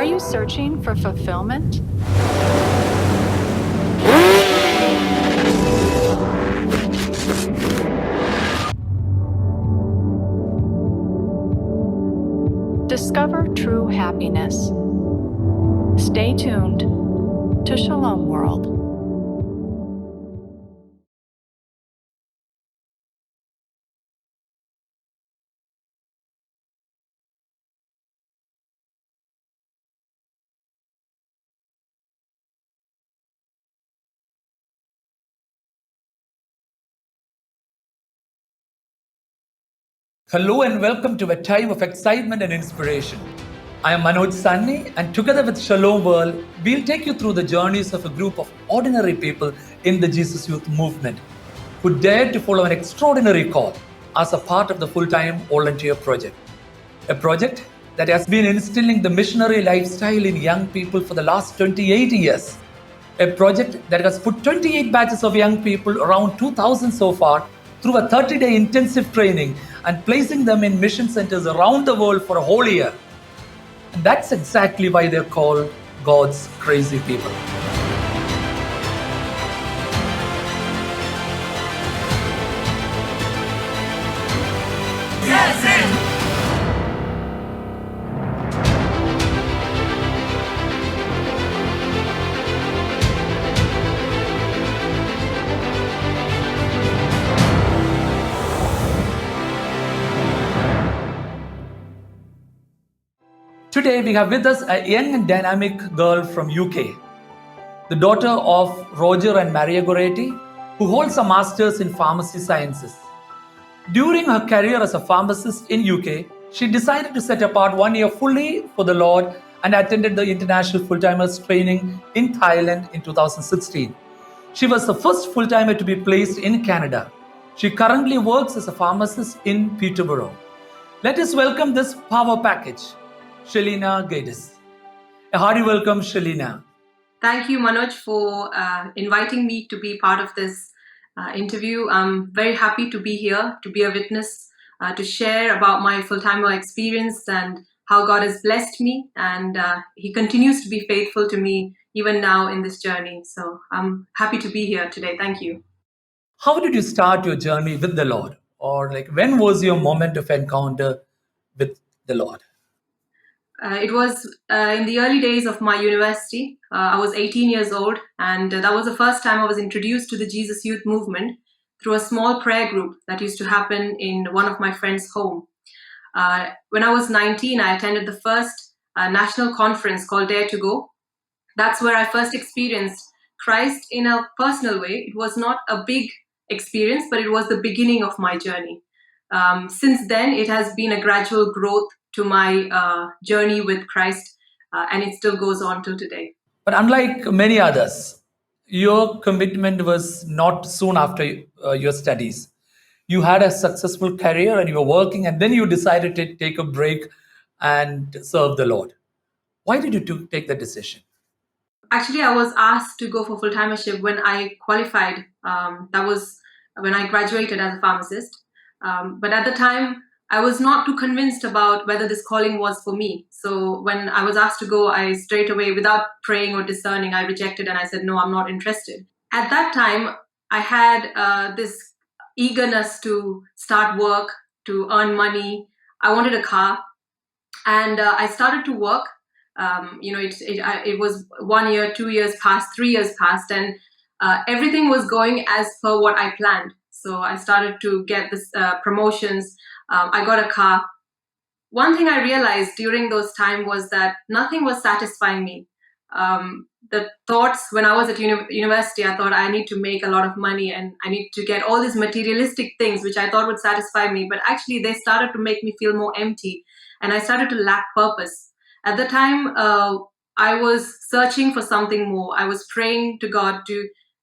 Are you searching for fulfillment? Discover true happiness. Stay tuned to Shalom World. Hello and welcome to a time of excitement and inspiration. I am Manoj Sunny, and together with Shalom World, we'll take you through the journeys of a group of ordinary people in the Jesus Youth Movement who dared to follow an extraordinary call as a part of the full-time volunteer project. A project that has been instilling the missionary lifestyle in young people for the last 28 years. A project that has put 28 batches of young people, around 2,000 so far, through a 30-day intensive training and placing them in mission centers around the world for a whole year. And that's exactly why they're called God's crazy people. Today we have with us a young and dynamic girl from UK, the daughter of Roger and Maria Goretti, who holds a master's in pharmacy sciences. During her career as a pharmacist in UK, she decided to set apart 1 year fully for the Lord and attended the International Full-Timers Training in Thailand in 2016. She was the first full-timer to be placed in Canada. She currently works as a pharmacist in Peterborough. Let us welcome this power package, Shelina Guedes. A hearty welcome, Shelina. Thank you, Manoj, for inviting me to be part of this interview. I'm very happy to be here, to be a witness, to share about my full-timer experience and how God has blessed me. And He continues to be faithful to me even now in this journey. So I'm happy to be here today. Thank you. How did you start your journey with the Lord? Or when was your moment of encounter with the Lord? It was in the early days of my university. I was 18 years old, and that was the first time I was introduced to the Jesus Youth Movement through a small prayer group that used to happen in one of my friends' home. When I was 19, I attended the first national conference called Dare to Go. That's where I first experienced Christ in a personal way. It was not a big experience, but it was the beginning of my journey. Since then, it has been a gradual growth to my journey with Christ, and it still goes on till today. But unlike many others, your commitment was not soon after your studies. You had a successful career and you were working, and then you decided to take a break and serve the Lord. Why did you take that decision? Actually, I was asked to go for full-timership when I qualified. That was when I graduated as a pharmacist. But at the time, I was not too convinced about whether this calling was for me. So when I was asked to go, I straight away, without praying or discerning, I rejected and I said, no, I'm not interested. At that time, I had this eagerness to start work, to earn money. I wanted a car, and I started to work. It was 1 year, 2 years passed, 3 years passed, and everything was going as per what I planned. So I started to get this promotions. I got a car. One thing I realized during those time was that nothing was satisfying me. The thoughts when I was at university, I thought I need to make a lot of money and I need to get all these materialistic things, which I thought would satisfy me. But actually, they started to make me feel more empty, and I started to lack purpose. At the time, I was searching for something more. I was praying to God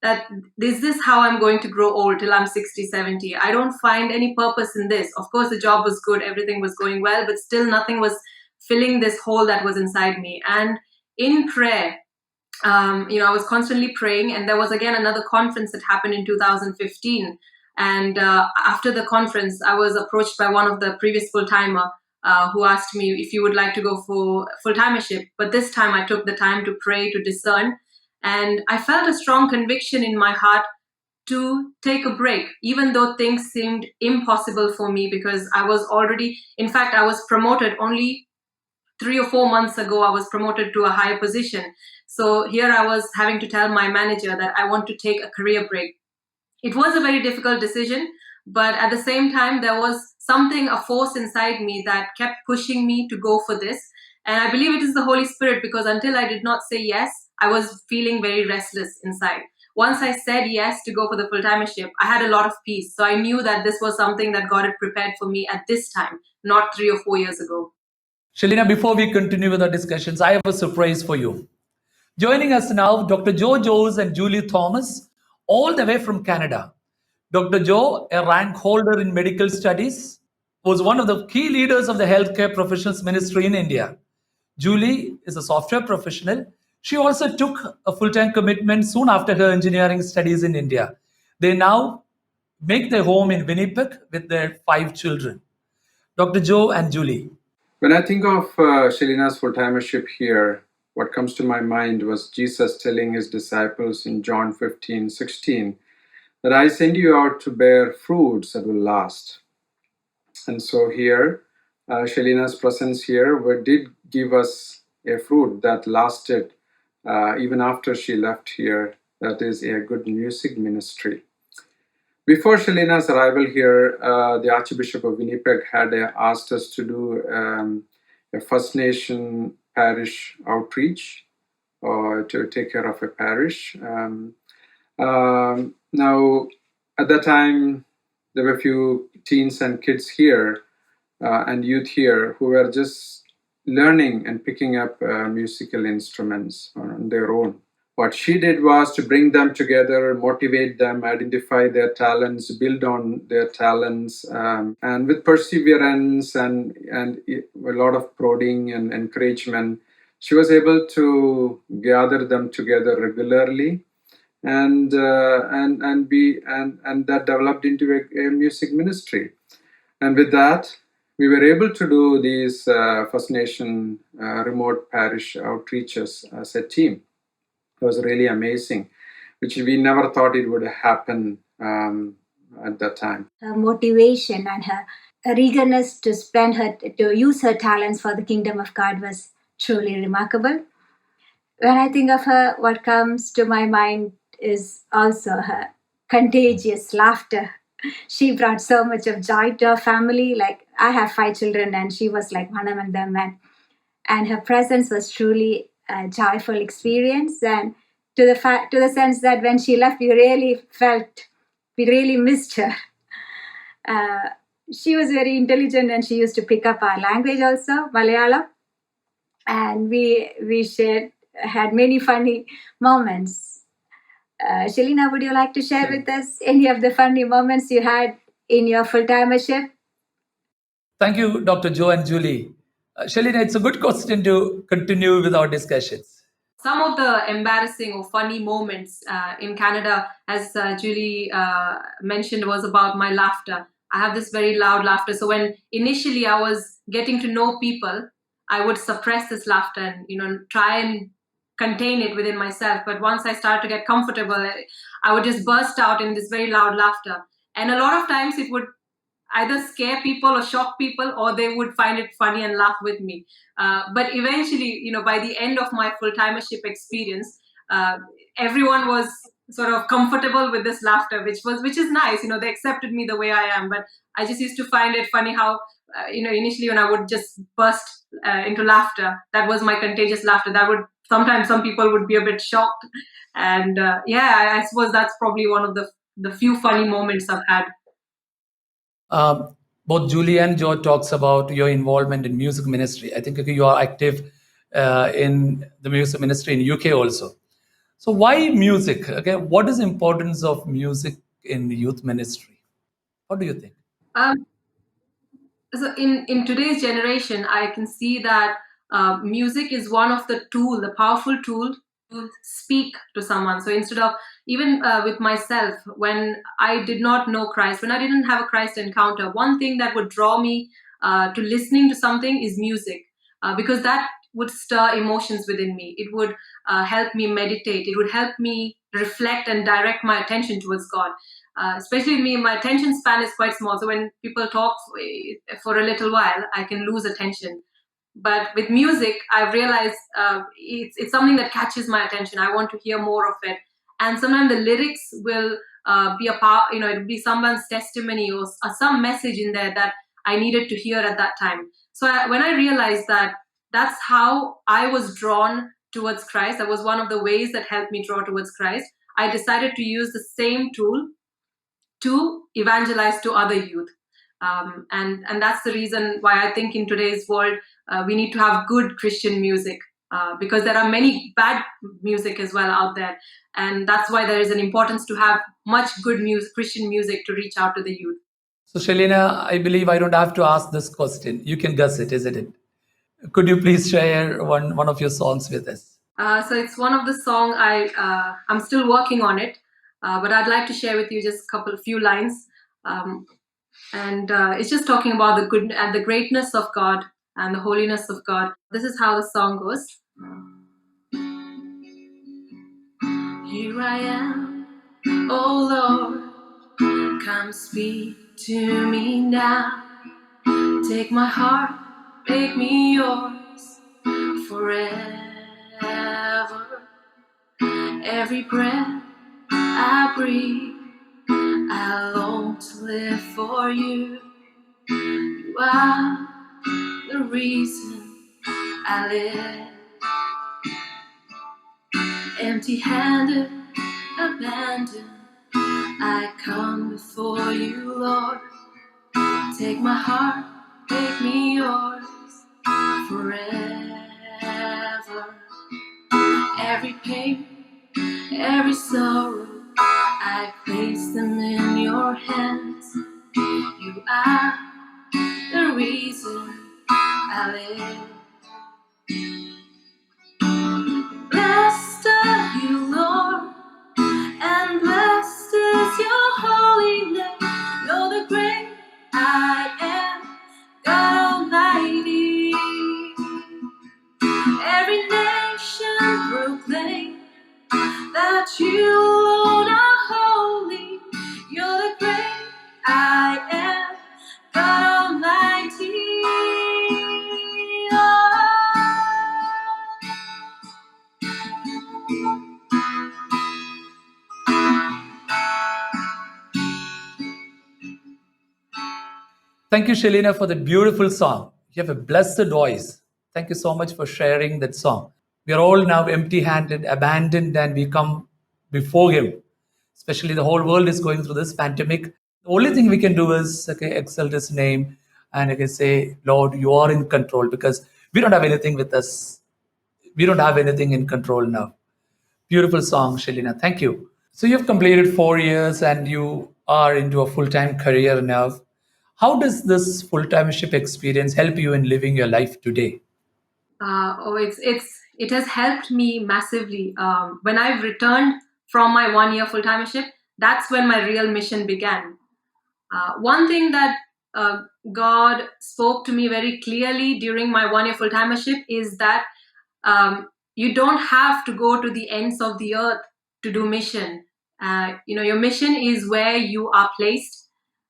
that is this how I'm going to grow old till I'm 60, 70? I don't find any purpose in this. Of course, the job was good. Everything was going well, but still nothing was filling this hole that was inside me. And in prayer, I was constantly praying. And there was again another conference that happened in 2015. And after the conference, I was approached by one of the previous full-timer who asked me if you would like to go for full-timership. But this time I took the time to pray, to discern, and I felt a strong conviction in my heart to take a break, even though things seemed impossible for me, because I was already, in fact, I was promoted only 3 or 4 months ago. I was promoted to a higher position. So here I was having to tell my manager that I want to take a career break. It was a very difficult decision, but at the same time, there was something, a force inside me that kept pushing me to go for this. And I believe it is the Holy Spirit, because until I did not say yes, I was feeling very restless inside. Once I said yes to go for the full-timership, I had a lot of peace. So I knew that this was something that God had prepared for me at this time, not 3 or 4 years ago. Shelina, before we continue with our discussions, I have a surprise for you. Joining us now, Dr. Joe Joes and Julie Thomas, all the way from Canada. Dr. Joe, a rank holder in medical studies, was one of the key leaders of the healthcare professionals ministry in India. Julie is a software professional. She also took a full-time commitment soon after her engineering studies in India. They now make their home in Winnipeg with their 5 children. Dr. Joe and Julie. When I think of Shelina's full-timership here, what comes to my mind was Jesus telling his disciples in John 15:16 that I send you out to bear fruits that will last. And so here, Shelina's presence here did give us a fruit that lasted even after she left here. That is a good music ministry. Before Shelina's arrival here, the Archbishop of Winnipeg had asked us to do a First Nation parish outreach to take care of a parish. Now, at that time, there were a few teens and kids here and youth here who were just learning and picking up musical instruments on their own. What she did was to bring them together, motivate them, identify their talents, build on their talents, and with perseverance and a lot of prodding and encouragement, she was able to gather them together regularly, and that developed into a music ministry. And with that, we were able to do these First Nation remote parish outreaches as a team. It was really amazing, which we never thought it would happen at that time. Her motivation and her eagerness to use her talents for the kingdom of God was truly remarkable. When I think of her, what comes to my mind is also her contagious laughter. She brought so much of joy to her family. Like, I have 5 children and she was like one among them. And her presence was truly a joyful experience. And to the sense that when she left, we really missed her. She was very intelligent and she used to pick up our language also, Malayalam. And we had many funny moments. Shelina, would you like to share with us any of the funny moments you had in your full-timership? Thank you, Dr. Joe and Julie. Shelina, it's a good question to continue with our discussions. Some of the embarrassing or funny moments in Canada, as Julie mentioned, was about my laughter. I have this very loud laughter. So when initially I was getting to know people, I would suppress this laughter and try and contain it within myself. But once I started to get comfortable, I would just burst out in this very loud laughter. And a lot of times it would either scare people or shock people, or they would find it funny and laugh with me. But eventually, by the end of my full-timership experience, everyone was sort of comfortable with this laughter, which is nice. They accepted me the way I am. But I just used to find it funny how, initially when I would just burst into laughter, that was my contagious laughter. That would sometimes some people would be a bit shocked. And I suppose that's probably one of the few funny moments I've had. Both Julie and Joe talks about your involvement in music ministry. I think you are active in the music ministry in UK also. So why music? Okay, what is the importance of music in youth ministry? What do you think? So in today's generation, I can see that music is one of the powerful tool to speak to someone. So instead of even with myself, when I did not know Christ, when I didn't have a Christ encounter, one thing that would draw me to listening to something is music, because that would stir emotions within me. It would help me meditate. It would help me reflect and direct my attention towards God. Especially me, my attention span is quite small. So when people talk for a little while, I can lose attention. But with music, I've realized it's something that catches my attention. I want to hear more of it. And sometimes the lyrics will be a part, it'll be someone's testimony or some message in there that I needed to hear at that time. So when I realized that that's how I was drawn towards Christ, that was one of the ways that helped me draw towards Christ, I decided to use the same tool to evangelize to other youth. And that's the reason why I think in today's world, we need to have good Christian music, because there are many bad music as well out there. And that's why there is an importance to have much good Christian music to reach out to the youth. So, Shelina, I believe I don't have to ask this question. You can guess it, isn't it? Could you please share one of your songs with us? So it's one of the song I'm still working on it, but I'd like to share with you just a few lines. And it's just talking about the good and the greatness of God and the holiness of God. This is how the song goes. Here I am, oh Lord, come speak to me now. Take my heart, make me yours forever. Every breath I breathe, I long to live for you. You are the reason I live. Empty-handed, abandoned, I come before you, Lord. Take my heart, make me yours forever. Every pain, every sorrow, I place them in your hands. You are the reason I live. Blessed are you, Lord, and blessed is your holy name. You're the great I am, God Almighty. Every nation proclaim that you alone are holy. You're the great I am, God Almighty. Thank you, Shelina, for the beautiful song. You have a blessed voice. Thank you so much for sharing that song. We are all now empty-handed, abandoned, and we come before Him. Especially the whole world is going through this pandemic. The only thing we can do is exalt His name and say, Lord, you are in control, because we don't have anything with us. We don't have anything in control now. Beautiful song, Shelina. Thank you. So you've completed 4 years and you are into a full-time career now. How does this full-timeship experience help you in living your life today? It has helped me massively. When I've returned from my 1 year full-timeship, that's when my real mission began. One thing that God spoke to me very clearly during my 1 year full-timeship is that you don't have to go to the ends of the earth to do mission. Your mission is where you are placed,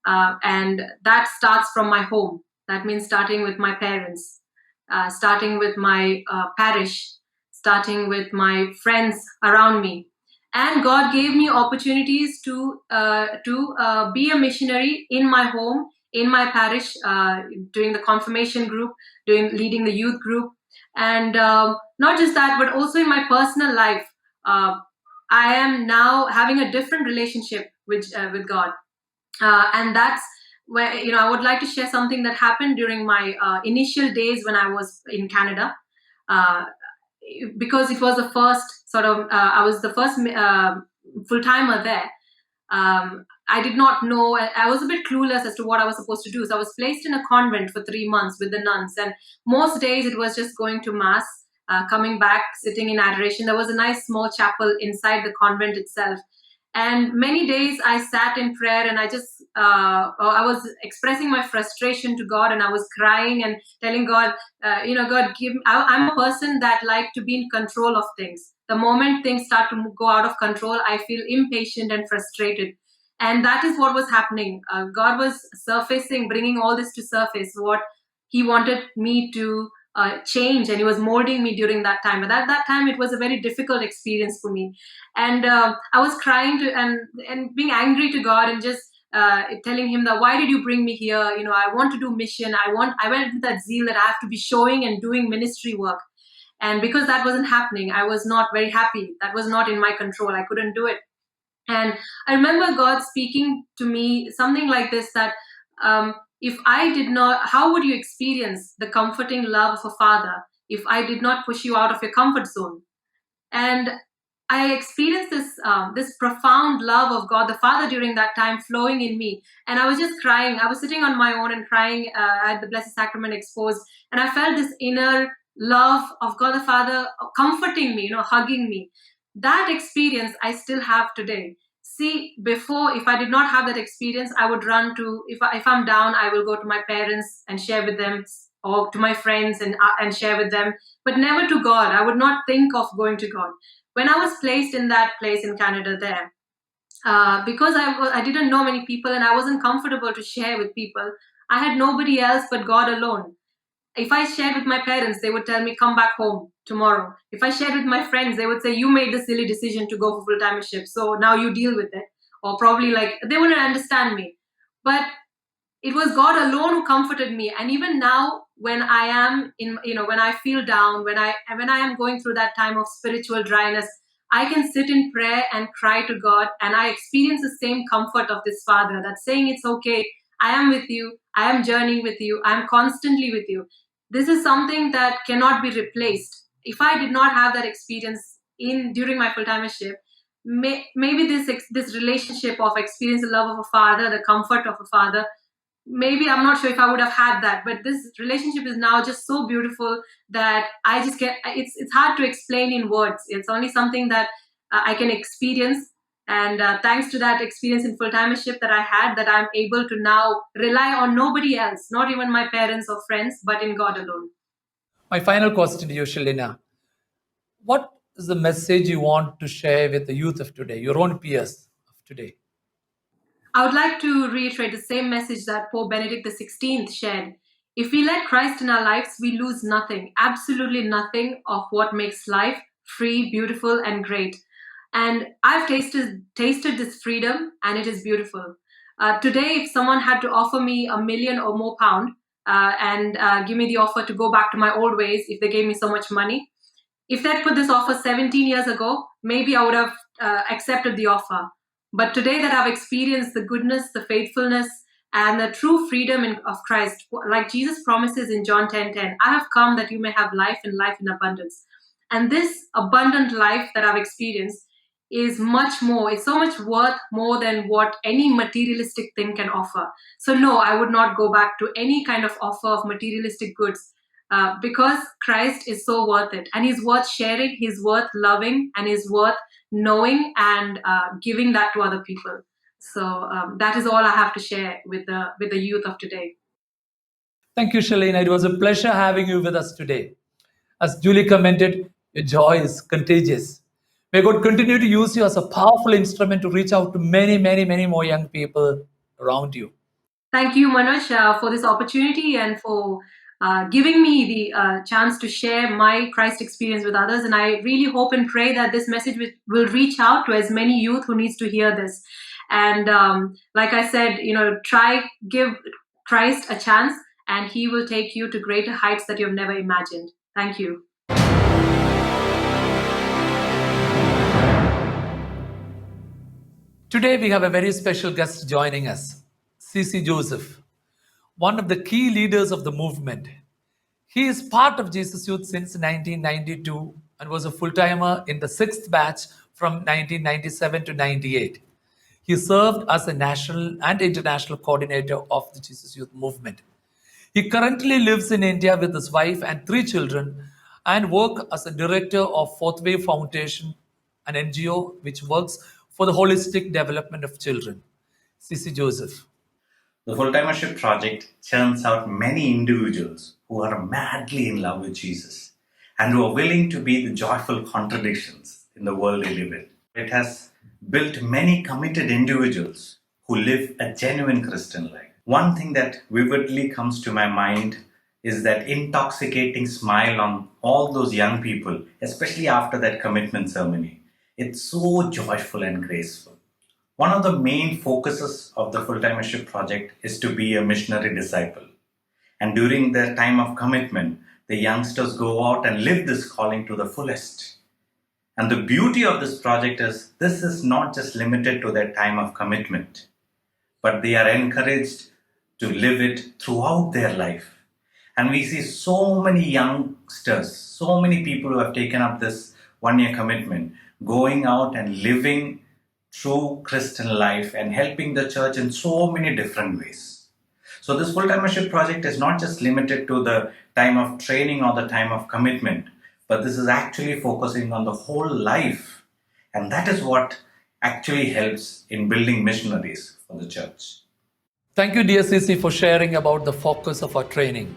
and that starts from my home. That means starting with my parents, starting with my parish, starting with my friends around me. And God gave me opportunities to be a missionary in my home, in my parish, doing the confirmation group, leading the youth group, and not just that, but also in my personal life. I am now having a different relationship with God, and that's where I would like to share something that happened during my initial days when I was in Canada. Uh, because it was the first I was the first full-timer there. I did not know. I was a bit clueless as to what I was supposed to do. So I was placed in a convent for 3 months with the nuns, and most days it was just going to mass, coming back, sitting in adoration. There was a nice small chapel inside the convent itself, And many days I sat in prayer and I was expressing my frustration to God, and I was crying and telling God, God, give me, I'm a person that like to be in control of things. The moment things start to go out of control, I feel impatient and frustrated. And that is what was happening. God was surfacing, bringing all this to surface, what He wanted me to change, and He was molding me during that time. But at that time, it was a very difficult experience for me, and I was crying to and being angry to God, and just telling Him that, why did you bring me here? I want to do mission. I went with that zeal that I have to be showing and doing ministry work. And because that wasn't happening, I was not very happy. That was not in my control. I couldn't do it. And I remember God speaking to me something like this, that if I did not, how would you experience the comforting love of a father if I did not push you out of your comfort zone? And I experienced this profound love of God the Father during that time flowing in me, and I was just crying. I was sitting on my own and crying at the Blessed Sacrament Exposed, and I felt this inner love of God the Father comforting me, hugging me. That experience I still have today. See, before, if I did not have that experience, I would run to, if I'm down, I will go to my parents and share with them, or to my friends and share with them, but never to God. I would not think of going to God. When I was placed in that place in Canada there, because I didn't know many people and I wasn't comfortable to share with people, I had nobody else but God alone. If I shared with my parents, they would tell me, come back home tomorrow. If I shared with my friends, they would say, you made the silly decision to go for full-timership, so now you deal with it. Or probably like, they wouldn't understand me. But it was God alone who comforted me. And even now, when I am when I feel down, when I am going through that time of spiritual dryness, I can sit in prayer and cry to God, and I experience the same comfort of this Father that's saying, it's okay, I am with you, I am journeying with you, I am constantly with you. This is something that cannot be replaced. If I did not have that experience during my full-timership, maybe this relationship of experience the love of a father, the comfort of a father, maybe I'm not sure if I would have had that, but this relationship is now just so beautiful that I just get, it's hard to explain in words. It's only something that I can experience. And thanks to that experience in full-timership that I had, that I'm able to now rely on nobody else, not even my parents or friends, but in God alone. My final question to you, Shelina. What is the message you want to share with the youth of today, your own peers of today? I would like to reiterate the same message that Pope Benedict XVI shared. If we let Christ in our lives, we lose nothing, absolutely nothing of what makes life free, beautiful, and great. And I've tasted this freedom, and it is beautiful. Today, if someone had to offer me £1 million or more and give me the offer to go back to my old ways, if they gave me so much money, if they'd put this offer 17 years ago, maybe I would have accepted the offer. But today that I've experienced the goodness, the faithfulness, and the true freedom of Christ, like Jesus promises in John 10:10, I have come that you may have life and life in abundance. And this abundant life that I've experienced is much more, it's so much worth more than what any materialistic thing can offer. So no, I would not go back to any kind of offer of materialistic goods. Because Christ is so worth it, and He's worth sharing, He's worth loving, and He's worth knowing and giving that to other people. So that is all I have to share with the youth of today. Thank you, Shelina. It was a pleasure having you with us today. As Julie commented, your joy is contagious. May God continue to use you as a powerful instrument to reach out to many, many, many more young people around you. Thank you, Manoj, for this opportunity and for giving me the chance to share my Christ experience with others. And I really hope and pray that this message will reach out to as many youth who needs to hear this. And like I said, give Christ a chance, and He will take you to greater heights that you've never imagined. Thank you. Today we have a very special guest joining us, C.C. Joseph, one of the key leaders of the movement. He is part of Jesus Youth since 1992 and was a full-timer in the 6th batch from 1997 to 98. He served as a national and international coordinator of the Jesus Youth movement. He currently lives in India with his wife and 3 children and works as a director of Fourth Way Foundation, an NGO which works for the holistic development of children. C.C. Joseph. The Full-Timership Project churns out many individuals who are madly in love with Jesus and who are willing to be the joyful contradictions in the world they live in. It has built many committed individuals who live a genuine Christian life. One thing that vividly comes to my mind is that intoxicating smile on all those young people, especially after that commitment ceremony. It's so joyful and graceful. One of the main focuses of the Full-Timership Project is to be a missionary disciple. And during their time of commitment, the youngsters go out and live this calling to the fullest. And the beauty of this project is this is not just limited to their time of commitment, but they are encouraged to live it throughout their life. And we see so many youngsters, so many people who have taken up this one-year commitment, going out and living true Christian life and helping the church in so many different ways. So this Full-Timership Project is not just limited to the time of training or the time of commitment, but this is actually focusing on the whole life. And that is what actually helps in building missionaries for the church. Thank you, dear CC, for sharing about the focus of our training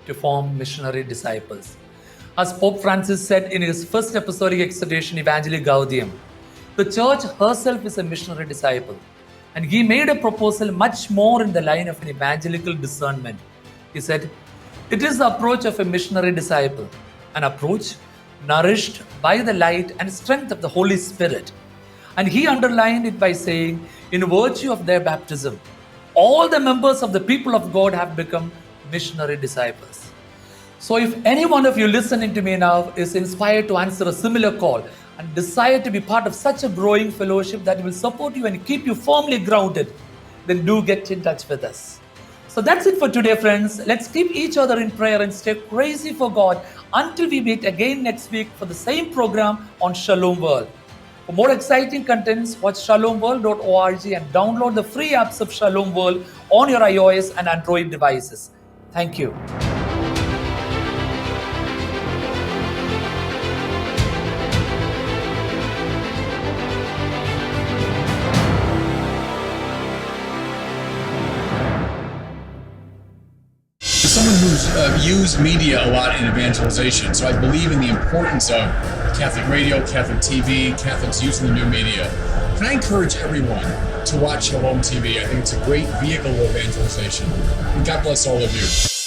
to form missionary disciples. As Pope Francis said in his first apostolic exhortation, Evangelii Gaudium, the church herself is a missionary disciple. And he made a proposal much more in the line of an evangelical discernment. He said, it is the approach of a missionary disciple, an approach nourished by the light and strength of the Holy Spirit. And he underlined it by saying, in virtue of their baptism, all the members of the people of God have become missionary disciples. So if any one of you listening to me now is inspired to answer a similar call and desire to be part of such a growing fellowship that will support you and keep you firmly grounded, then do get in touch with us. So that's it for today, friends. Let's keep each other in prayer and stay crazy for God until we meet again next week for the same program on Shalom World. For more exciting contents, watch shalomworld.org and download the free apps of Shalom World on your iOS and Android devices. Thank you. Someone who's used media a lot in evangelization, so I believe in the importance of Catholic radio, Catholic TV, Catholics using the new media. Can I encourage everyone to watch Shalom TV? I think it's a great vehicle of evangelization. And God bless all of you.